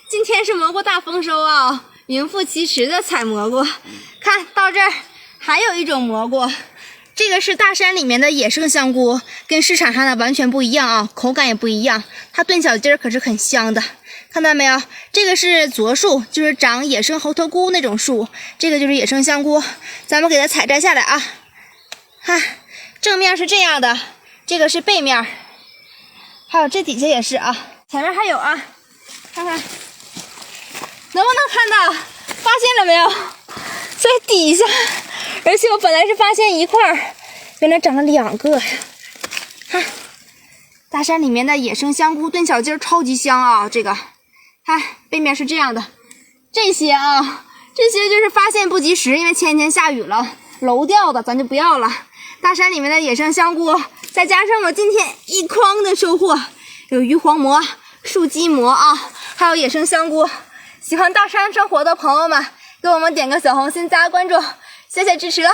今天是蘑菇大丰收啊，名副其实的采蘑菇。看到这儿，还有一种蘑菇，这个是大山里面的野生香菇，跟市场上的完全不一样啊，口感也不一样。它炖小鸡儿可是很香的，看到没有？这个是柞树，就是长野生猴头菇那种树，这个就是野生香菇。咱们给它采摘下来啊。看，正面是这样的，这个是背面，还有这底下也是啊，前面还有啊，看看。能不能看到？发现了没有？在底下，而且我本来是发现一块儿，原来长了2个呀！看，大山里面的野生香菇炖小鸡儿超级香啊！这个，看背面是这样的，这些就是发现不及时，因为前几天下雨了，楼掉的咱就不要了。大山里面的野生香菇，再加上我今天一筐的收获，有鱼黄蘑、树鸡蘑啊，还有野生香菇。喜欢大山生活的朋友们，给我们点个小红心加关注，谢谢支持了。